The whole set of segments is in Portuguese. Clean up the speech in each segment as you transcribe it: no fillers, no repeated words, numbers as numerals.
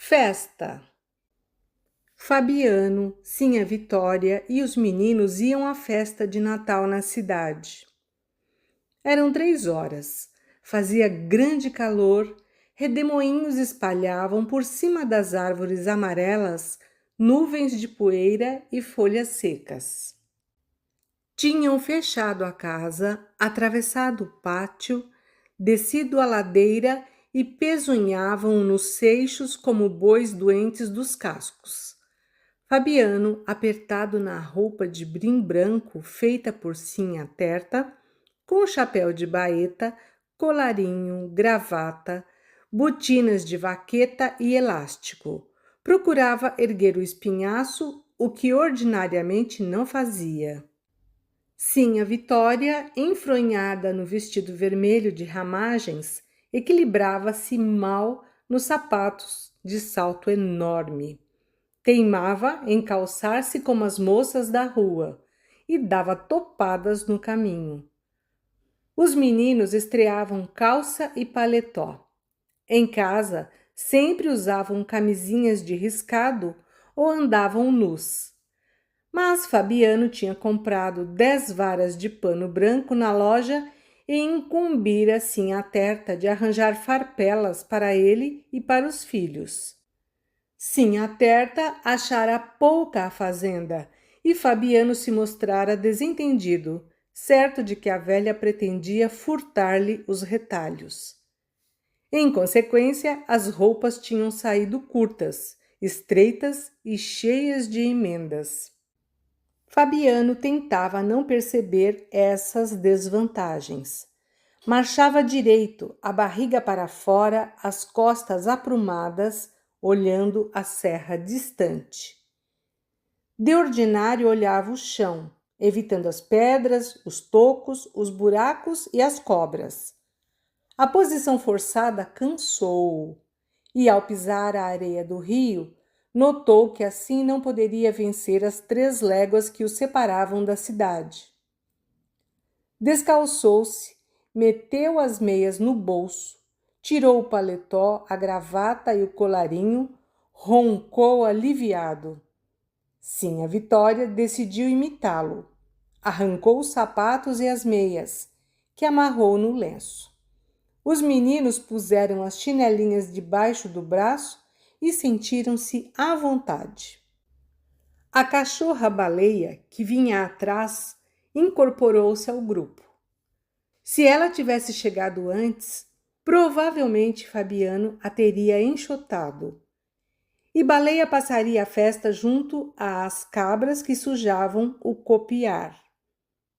Festa. Fabiano, Sinha Vitória e os meninos iam à festa de Natal na cidade. Eram 3 horas. Fazia grande calor, redemoinhos espalhavam por cima das árvores amarelas nuvens de poeira e folhas secas. Tinham fechado a casa, atravessado o pátio, descido a ladeira e pesunhavam nos seixos como bois doentes dos cascos. Fabiano, apertado na roupa de brim branco feita por Sinha Terta, com chapéu de baeta, colarinho, gravata, botinas de vaqueta e elástico, procurava erguer o espinhaço, o que ordinariamente não fazia. Sinha Vitória, enfronhada no vestido vermelho de ramagens, equilibrava-se mal nos sapatos de salto enorme. Teimava em calçar-se como as moças da rua e dava topadas no caminho. Os meninos estreavam calça e paletó. Em casa, sempre usavam camisinhas de riscado ou andavam nus. Mas Fabiano tinha comprado 10 varas de pano branco na loja e incumbira Sinha Terta de arranjar farpelas para ele e para os filhos. Sinha Terta achara pouca a fazenda e Fabiano se mostrara desentendido, certo de que a velha pretendia furtar-lhe os retalhos. Em consequência, as roupas tinham saído curtas, estreitas e cheias de emendas. Fabiano tentava não perceber essas desvantagens. Marchava direito, a barriga para fora, as costas aprumadas, olhando a serra distante. De ordinário olhava o chão, evitando as pedras, os tocos, os buracos e as cobras. A posição forçada cansou-o, e ao pisar a areia do rio, notou que assim não poderia vencer as 3 léguas que o separavam da cidade. Descalçou-se, meteu as meias no bolso, tirou o paletó, a gravata e o colarinho, roncou aliviado. Sinha Vitória decidiu imitá-lo. Arrancou os sapatos e as meias, que amarrou no lenço. Os meninos puseram as chinelinhas debaixo do braço e sentiram-se à vontade. A cachorra-baleia, que vinha atrás, incorporou-se ao grupo. Se ela tivesse chegado antes, provavelmente Fabiano a teria enxotado. E Baleia passaria a festa junto às cabras que sujavam o copiar.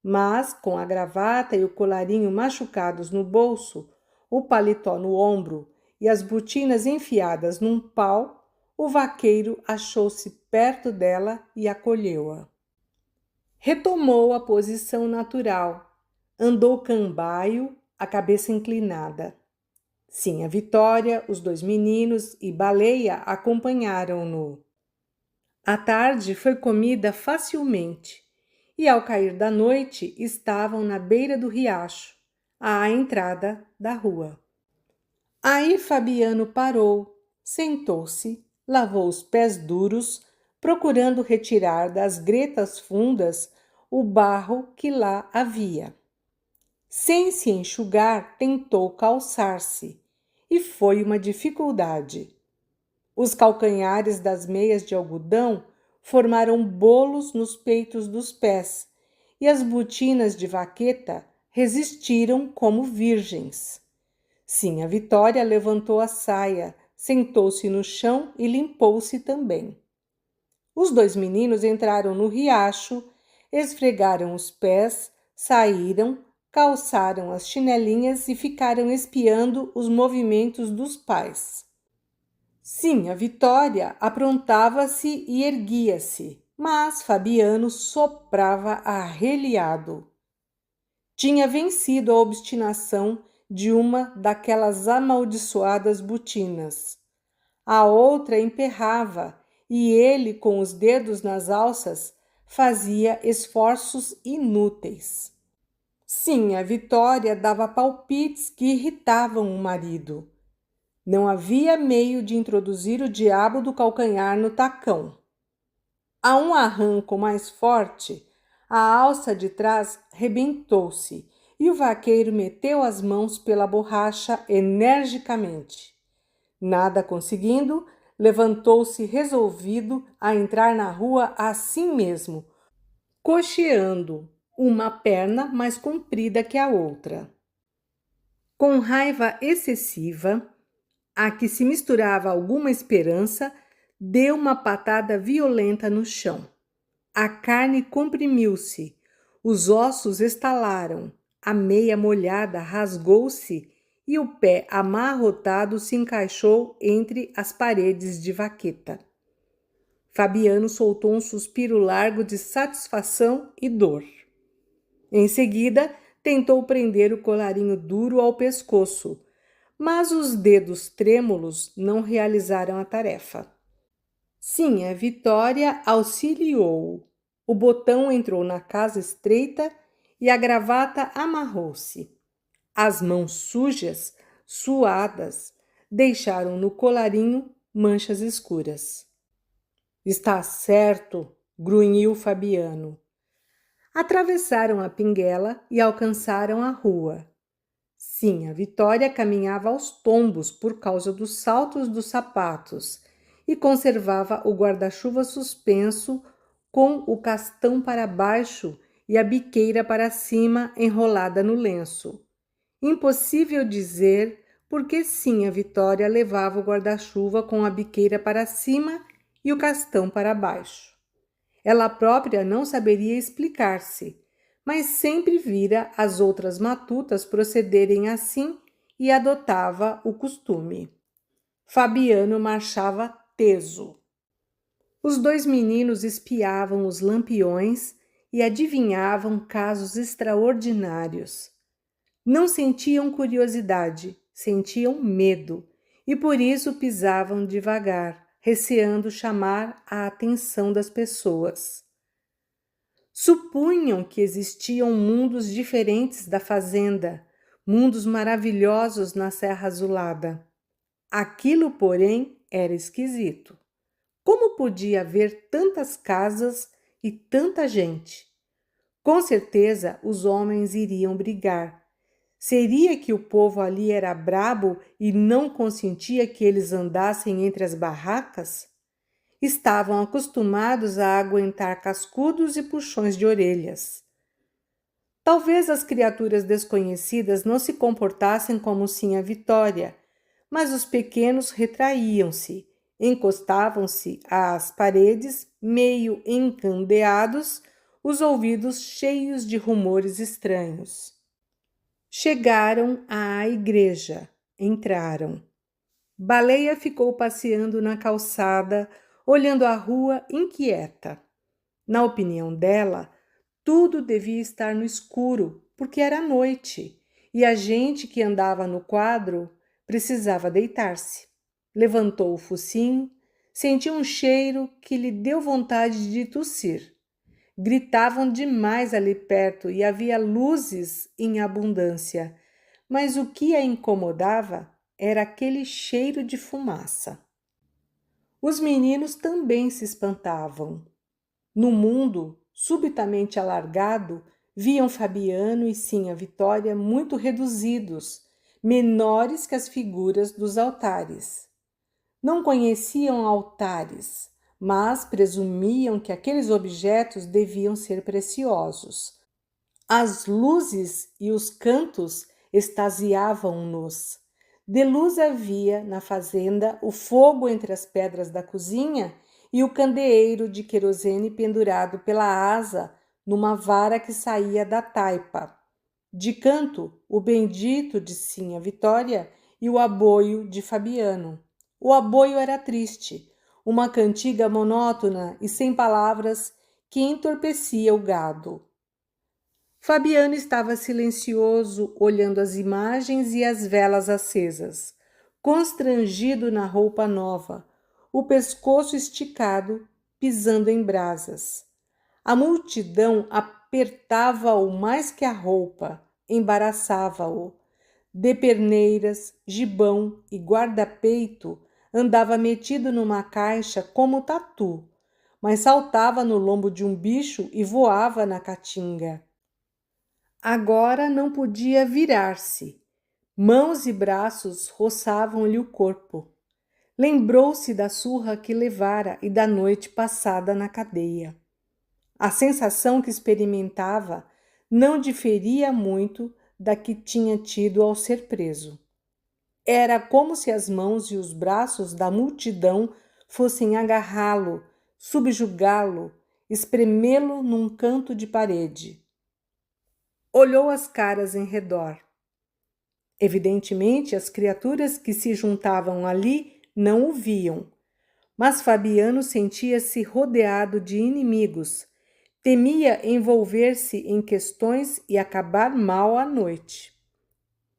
Mas, com a gravata e o colarinho machucados no bolso, o paletó no ombro e as botinas enfiadas num pau, o vaqueiro achou-se perto dela e acolheu-a. Retomou a posição natural, andou cambaio, a cabeça inclinada. Sinha Vitória, os 2 meninos e Baleia acompanharam-no. A tarde foi comida facilmente e, ao cair da noite, estavam na beira do riacho, à entrada da rua. Aí Fabiano parou, sentou-se, lavou os pés duros, procurando retirar das gretas fundas o barro que lá havia. Sem se enxugar, tentou calçar-se, e foi uma dificuldade. Os calcanhares das meias de algodão formaram bolos nos peitos dos pés, e as botinas de vaqueta resistiram como virgens. Sinha Vitória levantou a saia, sentou-se no chão e limpou-se também. Os 2 meninos entraram no riacho, esfregaram os pés, saíram, calçaram as chinelinhas e ficaram espiando os movimentos dos pais. Sinha Vitória aprontava-se e erguia-se, mas Fabiano soprava arreliado. Tinha vencido a obstinação de uma daquelas amaldiçoadas botinas. A outra emperrava e ele, com os dedos nas alças, fazia esforços inúteis. Sinha Vitória dava palpites que irritavam o marido. Não havia meio de introduzir o diabo do calcanhar no tacão. A um arranco mais forte, a alça de trás rebentou-se e o vaqueiro meteu as mãos pela borracha energicamente. Nada conseguindo, levantou-se resolvido a entrar na rua assim mesmo, coxeando, uma perna mais comprida que a outra. Com raiva excessiva, a que se misturava alguma esperança, deu uma patada violenta no chão. A carne comprimiu-se, os ossos estalaram, a meia molhada rasgou-se e o pé amarrotado se encaixou entre as paredes de vaqueta. Fabiano soltou um suspiro largo de satisfação e dor. Em seguida, tentou prender o colarinho duro ao pescoço, mas os dedos trêmulos não realizaram a tarefa. Sim, a Vitória auxiliou-o. O botão entrou na casa estreita e a gravata amarrou-se. As mãos sujas, suadas, deixaram no colarinho manchas escuras. Está certo, grunhiu Fabiano. Atravessaram a pinguela e alcançaram a rua. Sim, a Vitória caminhava aos tombos por causa dos saltos dos sapatos e conservava o guarda-chuva suspenso com o castão para baixo e a biqueira para cima enrolada no lenço. Impossível dizer porque sim a Vitória levava o guarda-chuva com a biqueira para cima e o castão para baixo. Ela própria não saberia explicar-se, mas sempre vira as outras matutas procederem assim e adotava o costume. Fabiano marchava teso. Os dois meninos espiavam os lampiões e adivinhavam casos extraordinários. Não sentiam curiosidade, sentiam medo, e por isso pisavam devagar, receando chamar a atenção das pessoas. Supunham que existiam mundos diferentes da fazenda, mundos maravilhosos na Serra Azulada. Aquilo, porém, era esquisito. Como podia haver tantas casas e tanta gente? Com certeza os homens iriam brigar. Seria que o povo ali era brabo e não consentia que eles andassem entre as barracas? Estavam acostumados a aguentar cascudos e puxões de orelhas. Talvez as criaturas desconhecidas não se comportassem como sim a Vitória, mas os pequenos retraíam-se, encostavam-se às paredes, meio encandeados, os ouvidos cheios de rumores estranhos. Chegaram à igreja, entraram. Baleia ficou passeando na calçada, olhando a rua inquieta. Na opinião dela, tudo devia estar no escuro, porque era noite, e a gente que andava no quadro precisava deitar-se. Levantou o focinho, sentiu um cheiro que lhe deu vontade de tossir. Gritavam demais ali perto e havia luzes em abundância, mas o que a incomodava era aquele cheiro de fumaça. Os meninos também se espantavam. No mundo, subitamente alargado, viam Fabiano e sim a Vitória muito reduzidos, menores que as figuras dos altares. Não conheciam altares, mas presumiam que aqueles objetos deviam ser preciosos. As luzes e os cantos extasiavam-nos. De luz havia, na fazenda, o fogo entre as pedras da cozinha e o candeeiro de querosene pendurado pela asa numa vara que saía da taipa. De canto, o bendito de Sinha Vitória e o aboio de Fabiano. O aboio era triste, uma cantiga monótona e sem palavras que entorpecia o gado. Fabiano estava silencioso, olhando as imagens e as velas acesas, constrangido na roupa nova, o pescoço esticado, pisando em brasas. A multidão apertava-o mais que a roupa, embaraçava-o. de perneiras, gibão e guarda-peito, andava metido numa caixa como tatu, mas saltava no lombo de um bicho e voava na caatinga. Agora não podia virar-se. Mãos e braços roçavam-lhe o corpo. Lembrou-se da surra que levara e da noite passada na cadeia. A sensação que experimentava não diferia muito da que tinha tido ao ser preso. Era como se as mãos e os braços da multidão fossem agarrá-lo, subjugá-lo, espremê-lo num canto de parede. Olhou as caras em redor. Evidentemente, as criaturas que se juntavam ali não o viam, mas Fabiano sentia-se rodeado de inimigos, temia envolver-se em questões e acabar mal à noite.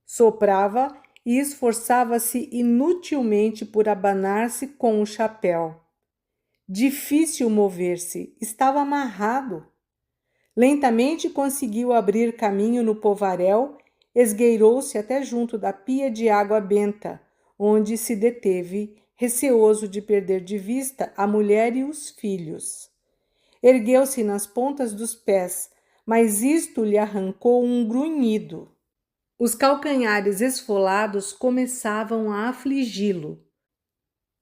Soprava e esforçava-se inutilmente por abanar-se com o chapéu. Difícil mover-se, estava amarrado. Lentamente conseguiu abrir caminho no povaréu, esgueirou-se até junto da pia de água benta, onde se deteve, receoso de perder de vista a mulher e os filhos. Ergueu-se nas pontas dos pés, mas isto lhe arrancou um grunhido. Os calcanhares esfolados começavam a afligi-lo.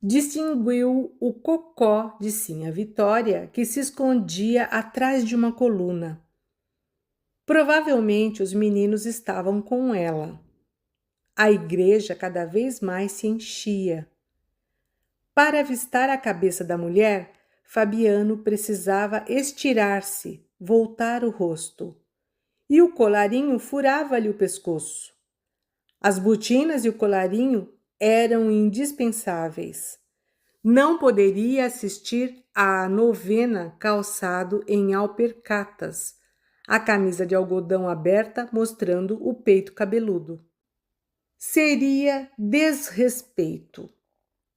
Distinguiu o cocó de Sinhá Vitória, que se escondia atrás de uma coluna. Provavelmente os meninos estavam com ela. A igreja cada vez mais se enchia. Para avistar a cabeça da mulher, Fabiano precisava estirar-se, voltar o rosto. E o colarinho furava-lhe o pescoço. As botinas e o colarinho eram indispensáveis. Não poderia assistir à novena calçado em alpercatas, a camisa de algodão aberta mostrando o peito cabeludo. Seria desrespeito.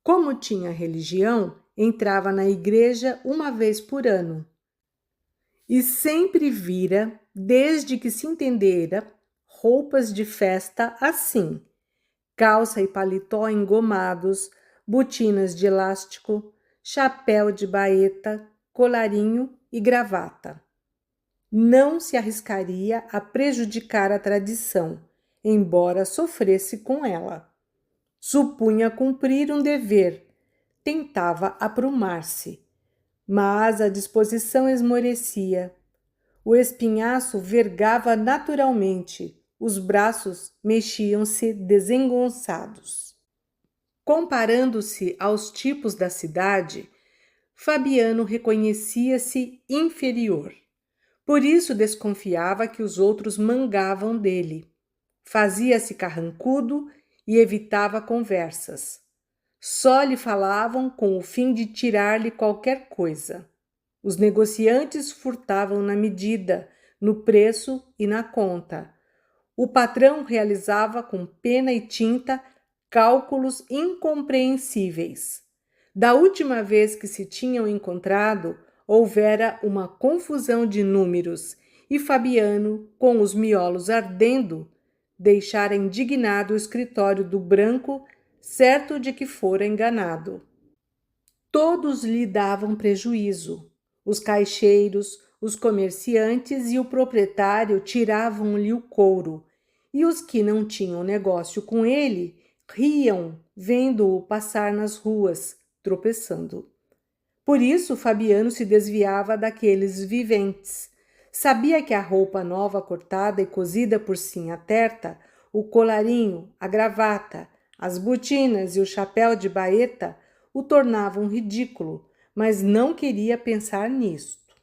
Como tinha religião, entrava na igreja uma vez por ano. E sempre vira, desde que se entendera, roupas de festa assim: calça e paletó engomados, botinas de elástico, chapéu de baeta, colarinho e gravata. Não se arriscaria a prejudicar a tradição, embora sofresse com ela. Supunha cumprir um dever, tentava aprumar-se, mas a disposição esmorecia. O espinhaço vergava naturalmente, os braços mexiam-se desengonçados. Comparando-se aos tipos da cidade, Fabiano reconhecia-se inferior. Por isso desconfiava que os outros mangavam dele. Fazia-se carrancudo e evitava conversas. Só lhe falavam com o fim de tirar-lhe qualquer coisa. Os negociantes furtavam na medida, no preço e na conta. O patrão realizava com pena e tinta cálculos incompreensíveis. Da última vez que se tinham encontrado, houvera uma confusão de números e Fabiano, com os miolos ardendo, deixara indignado o escritório do branco, certo de que fora enganado. Todos lhe davam prejuízo. Os caixeiros, os comerciantes e o proprietário tiravam-lhe o couro, e os que não tinham negócio com ele riam vendo-o passar nas ruas, tropeçando. Por isso Fabiano se desviava daqueles viventes. Sabia que a roupa nova cortada e cosida por Sinhá Terta, o colarinho, a gravata, as botinas e o chapéu de baeta o tornavam ridículo, mas não queria pensar nisto.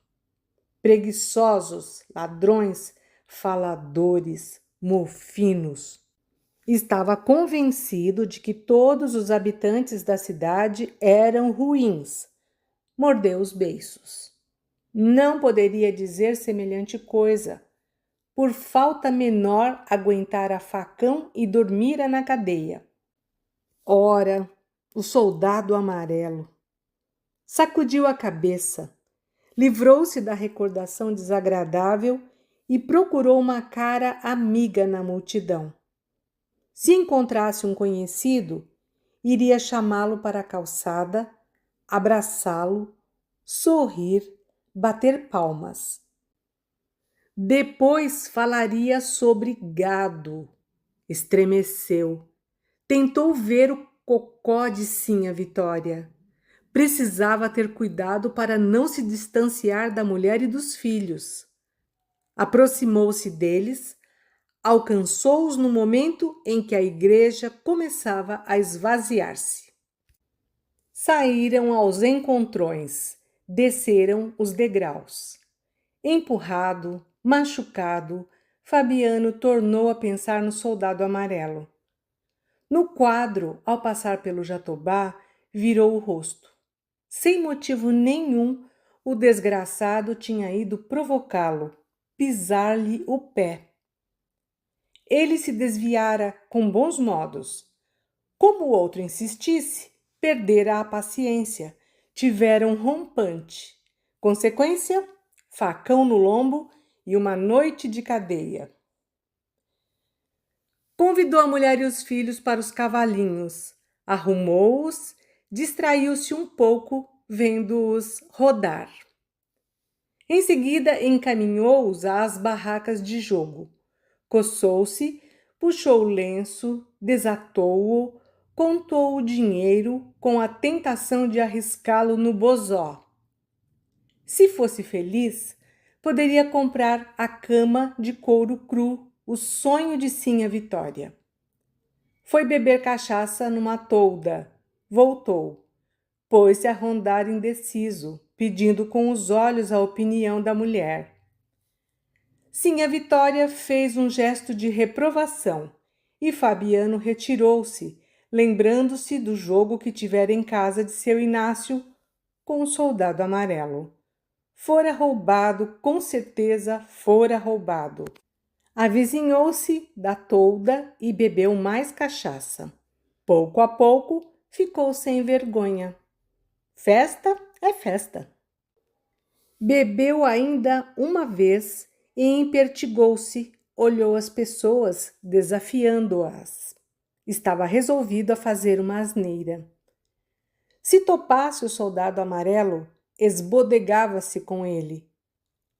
Preguiçosos, ladrões, faladores, mofinos. Estava convencido de que todos os habitantes da cidade eram ruins. Mordeu os beiços. Não poderia dizer semelhante coisa. Por falta menor, aguentara facão e dormira na cadeia. Ora, o soldado amarelo. Sacudiu a cabeça, livrou-se da recordação desagradável e procurou uma cara amiga na multidão. Se encontrasse um conhecido, iria chamá-lo para a calçada, abraçá-lo, sorrir, bater palmas. Depois falaria sobre gado. Estremeceu. Tentou ver o cocó de Sinhá Vitória. Precisava ter cuidado para não se distanciar da mulher e dos filhos. Aproximou-se deles, alcançou-os no momento em que a igreja começava a esvaziar-se. Saíram aos encontrões, desceram os degraus. Empurrado, machucado, Fabiano tornou a pensar no soldado amarelo. No quadro, ao passar pelo Jatobá, virou o rosto. Sem motivo nenhum, o desgraçado tinha ido provocá-lo, pisar-lhe o pé. Ele se desviara com bons modos. Como o outro insistisse, perdera a paciência, tivera um rompante. Consequência, facão no lombo e uma noite de cadeia. Convidou a mulher e os filhos para os cavalinhos, arrumou-os, distraiu-se um pouco vendo-os rodar. Em seguida, encaminhou-os às barracas de jogo. Coçou-se, puxou o lenço, desatou-o, contou o dinheiro com a tentação de arriscá-lo no bozó. Se fosse feliz, poderia comprar a cama de couro cru, o sonho de Sinhá Vitória. Foi beber cachaça numa tolda. Voltou. Pôs-se a rondar indeciso, pedindo com os olhos a opinião da mulher. Sinhá Vitória fez um gesto de reprovação e Fabiano retirou-se, lembrando-se do jogo que tivera em casa de seu Inácio com o soldado amarelo. Fora roubado, com certeza fora roubado. Avizinhou-se da tolda e bebeu mais cachaça. Pouco a pouco ficou sem vergonha. Festa é festa. Bebeu ainda uma vez e empertigou-se, olhou as pessoas, desafiando-as. Estava resolvido a fazer uma asneira. Se topasse o soldado amarelo, esbodegava-se com ele.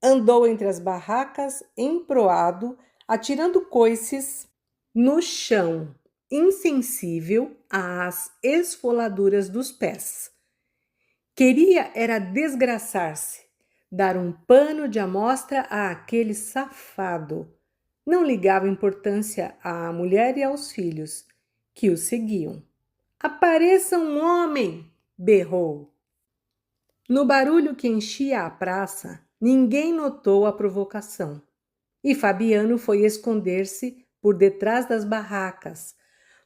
Andou entre as barracas, emproado, atirando coices no chão, insensível às esfoladuras dos pés. Queria era desgraçar-se, dar um pano de amostra àquele safado. Não ligava importância à mulher e aos filhos, que o seguiam. Apareça um homem! Berrou. No barulho que enchia a praça, ninguém notou a provocação. E Fabiano foi esconder-se por detrás das barracas,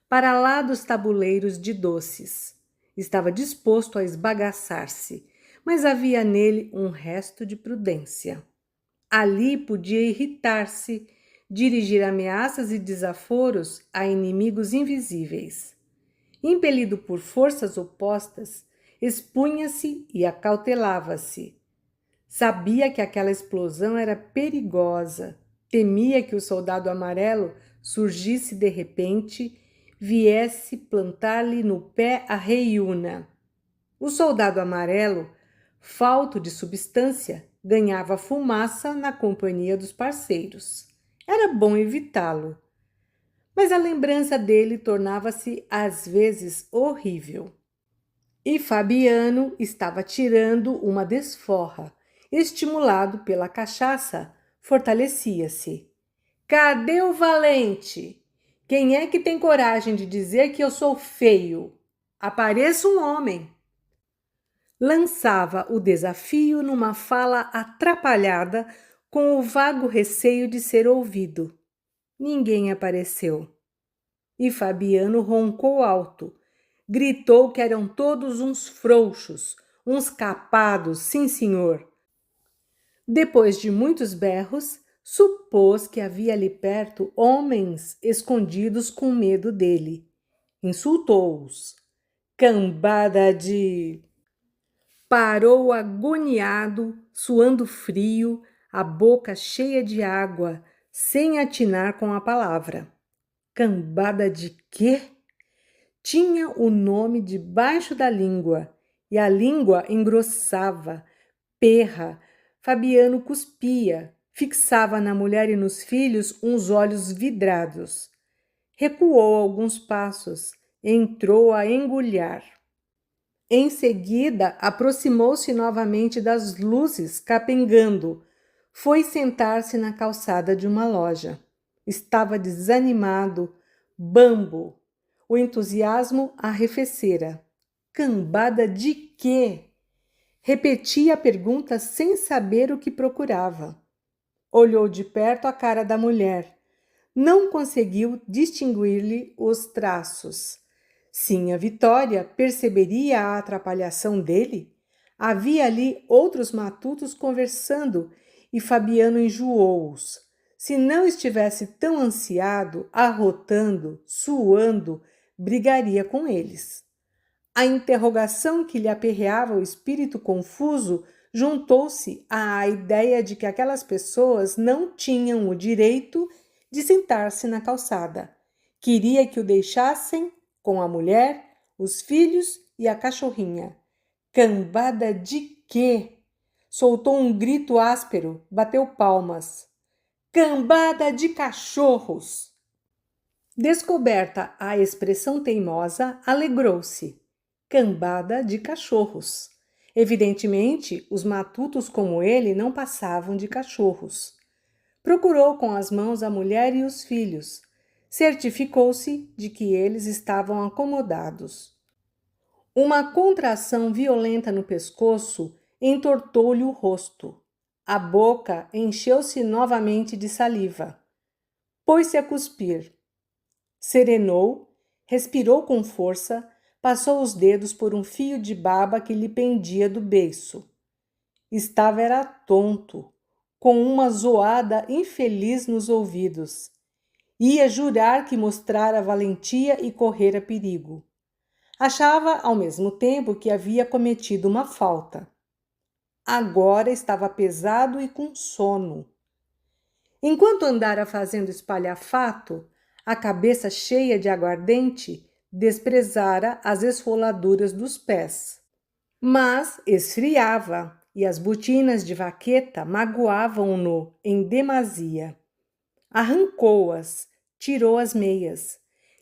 para lá dos tabuleiros de doces. Estava disposto a esbagaçar-se, mas havia nele um resto de prudência. Ali podia irritar-se, dirigir ameaças e desaforos a inimigos invisíveis. Impelido por forças opostas, expunha-se e acautelava-se. Sabia que aquela explosão era perigosa, temia que o soldado amarelo surgisse de repente, viesse plantar-lhe no pé a reiúna. O soldado amarelo, falto de substância, ganhava fumaça na companhia dos parceiros. Era bom evitá-lo. Mas a lembrança dele tornava-se às vezes horrível. E Fabiano estava tirando uma desforra. Estimulado pela cachaça, fortalecia-se. Cadê o valente? Quem é que tem coragem de dizer que eu sou feio? Apareça um homem. Lançava o desafio numa fala atrapalhada, com o vago receio de ser ouvido. Ninguém apareceu. E Fabiano roncou alto. Gritou que eram todos uns frouxos, uns capados, sim senhor. Depois de muitos berros, supôs que havia ali perto homens escondidos com medo dele. Insultou-os. Cambada de... Parou agoniado, suando frio, a boca cheia de água, sem atinar com a palavra. Cambada de quê? Tinha o nome debaixo da língua, e a língua engrossava, perra. Fabiano cuspia, fixava na mulher e nos filhos uns olhos vidrados. Recuou alguns passos, entrou a engulhar. Em seguida, aproximou-se novamente das luzes, capengando. Foi sentar-se na calçada de uma loja. Estava desanimado, bambo. O entusiasmo arrefecera. Cambada de quê? Repetia a pergunta sem saber o que procurava. Olhou de perto a cara da mulher. Não conseguiu distinguir-lhe os traços. Sim, a Vitória perceberia a atrapalhação dele. Havia ali outros matutos conversando e Fabiano enjoou-os. Se não estivesse tão ansiado, arrotando, suando, brigaria com eles. A interrogação que lhe aperreava o espírito confuso juntou-se à ideia de que aquelas pessoas não tinham o direito de sentar-se na calçada. Queria que o deixassem com a mulher, os filhos e a cachorrinha. Cambada de quê? Soltou um grito áspero, bateu palmas. Cambada de cachorros! Descoberta a expressão teimosa, alegrou-se. Cambada de cachorros. Evidentemente, os matutos como ele não passavam de cachorros. Procurou com as mãos a mulher e os filhos. Certificou-se de que eles estavam acomodados. Uma contração violenta no pescoço entortou-lhe o rosto. A boca encheu-se novamente de saliva. Pôs-se a cuspir. Serenou, respirou com força, passou os dedos por um fio de baba que lhe pendia do beiço. Estava era tonto, com uma zoada infeliz nos ouvidos. Ia jurar que mostrara valentia e correra perigo. Achava, ao mesmo tempo, que havia cometido uma falta. Agora estava pesado e com sono. Enquanto andara fazendo espalhafato, a cabeça cheia de aguardente, desprezara as esfoladuras dos pés. Mas esfriava, e as botinas de vaqueta magoavam-no em demasia. Arrancou-as, tirou as meias,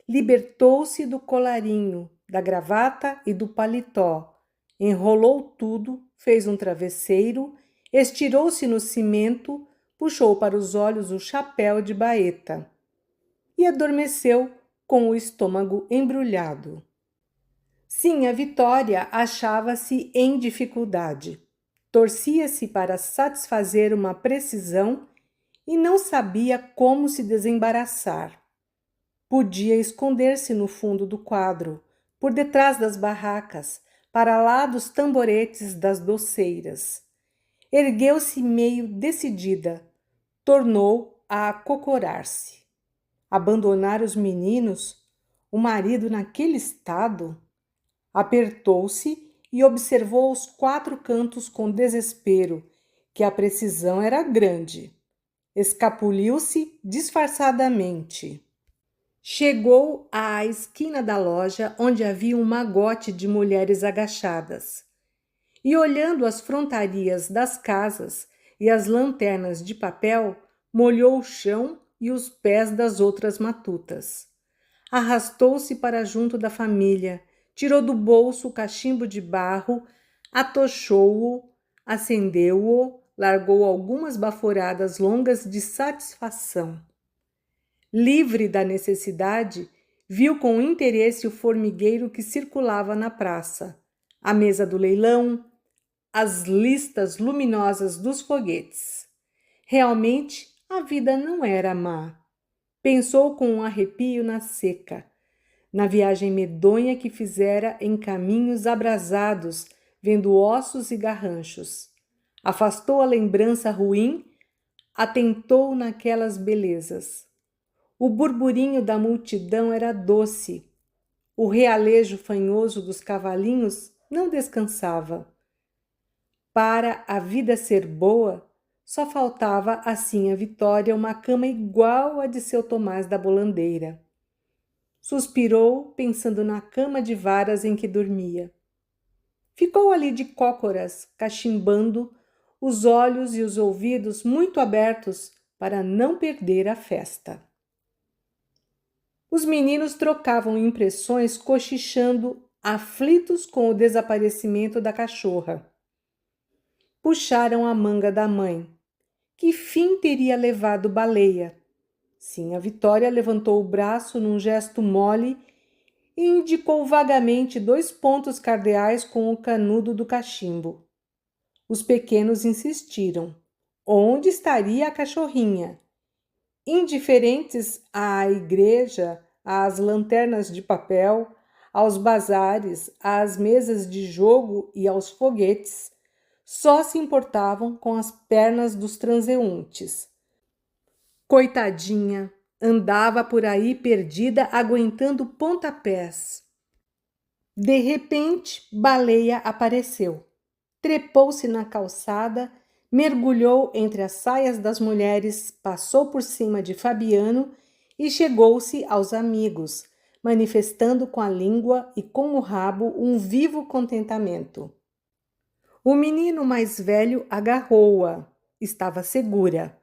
libertou-se do colarinho, da gravata e do paletó, enrolou tudo, fez um travesseiro, estirou-se no cimento, puxou para os olhos o chapéu de baeta e adormeceu com o estômago embrulhado. Sim, a Vitória achava-se em dificuldade. Torcia-se para satisfazer uma precisão e não sabia como se desembaraçar. Podia esconder-se no fundo do quadro, por detrás das barracas, para lá dos tamboretes das doceiras. Ergueu-se meio decidida, tornou a acocorar-se. Abandonar os meninos, o marido naquele estado? Apertou-se e observou os quatro cantos com desespero, que a precisão era grande. Escapuliu-se disfarçadamente. Chegou à esquina da loja onde havia um magote de mulheres agachadas. E olhando as frontarias das casas e as lanternas de papel, molhou o chão e os pés das outras matutas. Arrastou-se para junto da família, tirou do bolso o cachimbo de barro, atochou-o, acendeu-o, largou algumas baforadas longas de satisfação. Livre da necessidade, viu com interesse o formigueiro que circulava na praça, a mesa do leilão, as listas luminosas dos foguetes. Realmente, a vida não era má. Pensou com um arrepio na seca, na viagem medonha que fizera em caminhos abrasados, vendo ossos e garranchos. Afastou a lembrança ruim, atentou naquelas belezas. O burburinho da multidão era doce. O realejo fanhoso dos cavalinhos não descansava. Para a vida ser boa, só faltava assim a Vitória uma cama igual à de seu Tomás da Bolandeira. suspirou, pensando na cama de varas em que dormia. Ficou ali de cócoras, cachimbando, os olhos e os ouvidos muito abertos para não perder a festa. Os meninos trocavam impressões cochichando, aflitos com o desaparecimento da cachorra. Puxaram a manga da mãe. Que fim teria levado Baleia? Sim, a Vitória levantou o braço num gesto mole e indicou vagamente 2 pontos cardeais com o canudo do cachimbo. Os pequenos insistiram. Onde estaria a cachorrinha? Indiferentes à igreja, às lanternas de papel, aos bazares, às mesas de jogo e aos foguetes, só se importavam com as pernas dos transeuntes. Coitadinha, andava por aí perdida, aguentando pontapés. De repente, Baleia apareceu. Trepou-se na calçada, mergulhou entre as saias das mulheres, passou por cima de Fabiano e chegou-se aos amigos, manifestando com a língua e com o rabo um vivo contentamento. O menino mais velho agarrou-a. Estava segura.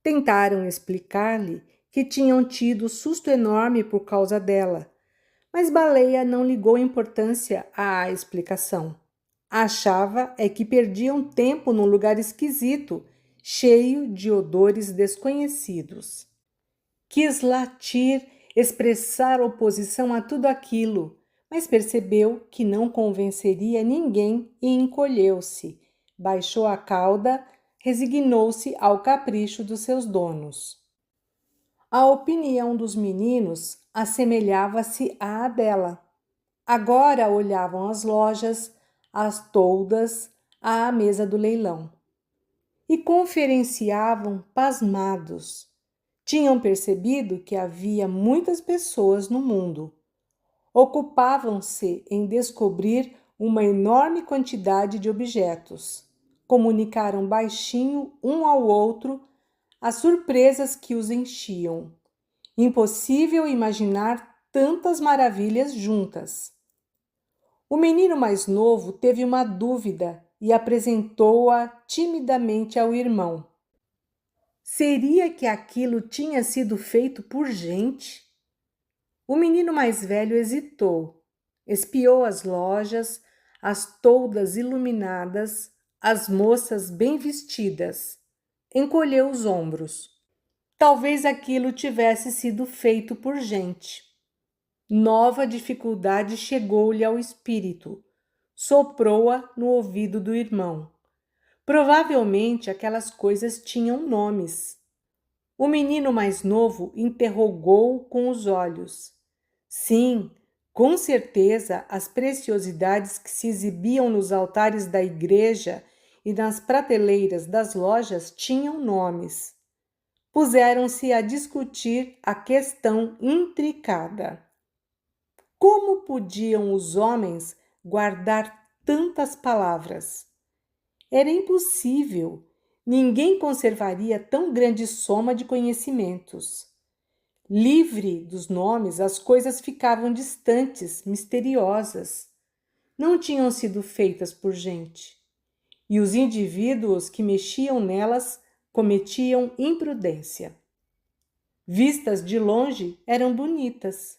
Tentaram explicar-lhe que tinham tido susto enorme por causa dela, mas Baleia não ligou importância à explicação. Achava é que perdiam tempo num lugar esquisito, cheio de odores desconhecidos. Quis latir, expressar oposição a tudo aquilo, mas percebeu que não convenceria ninguém e encolheu-se, baixou a cauda, resignou-se ao capricho dos seus donos. A opinião dos meninos assemelhava-se à dela. Agora olhavam as lojas, as toldas, à mesa do leilão. E conferenciavam pasmados. Tinham percebido que havia muitas pessoas no mundo. Ocupavam-se em descobrir uma enorme quantidade de objetos. Comunicaram baixinho um ao outro as surpresas que os enchiam. Impossível imaginar tantas maravilhas juntas. O menino mais novo teve uma dúvida e apresentou-a timidamente ao irmão. Seria que aquilo tinha sido feito por gente? O menino mais velho hesitou, espiou as lojas, as toldas iluminadas, as moças bem vestidas. Encolheu os ombros. Talvez aquilo tivesse sido feito por gente. Nova dificuldade chegou-lhe ao espírito. Soprou-a no ouvido do irmão. Provavelmente aquelas coisas tinham nomes. O menino mais novo interrogou-o com os olhos. Sim, com certeza as preciosidades que se exibiam nos altares da igreja e nas prateleiras das lojas tinham nomes. Puseram-se a discutir a questão intricada. Como podiam os homens guardar tantas palavras? Era impossível. Ninguém conservaria tão grande soma de conhecimentos. Livre dos nomes, as coisas ficavam distantes, misteriosas. Não tinham sido feitas por gente. E os indivíduos que mexiam nelas cometiam imprudência. Vistas de longe, eram bonitas.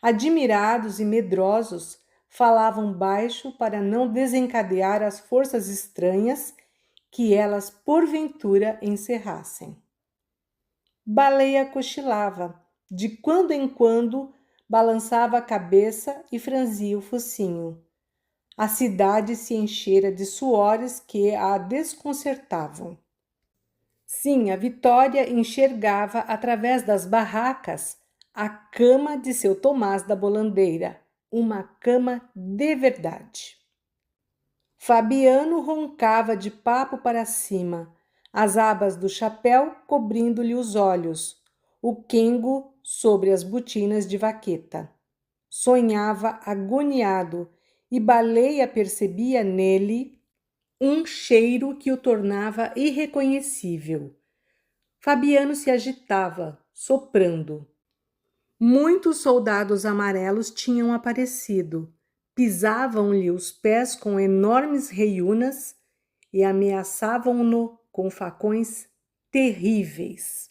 Admirados e medrosos, falavam baixo para não desencadear as forças estranhas que elas porventura encerrassem. Baleia cochilava, de quando em quando balançava a cabeça e franzia o focinho. A cidade se enchera de suores que a desconcertavam. Sim, a Vitória enxergava através das barracas a cama de seu Tomás da Bolandeira, uma cama de verdade. Fabiano roncava de papo para cima, as abas do chapéu cobrindo-lhe os olhos, o quengo sobre as botinas de vaqueta. Sonhava agoniado e Baleia percebia nele um cheiro que o tornava irreconhecível. Fabiano se agitava, soprando. Muitos soldados amarelos tinham aparecido, pisavam-lhe os pés com enormes reiúnas e ameaçavam-no com facões terríveis.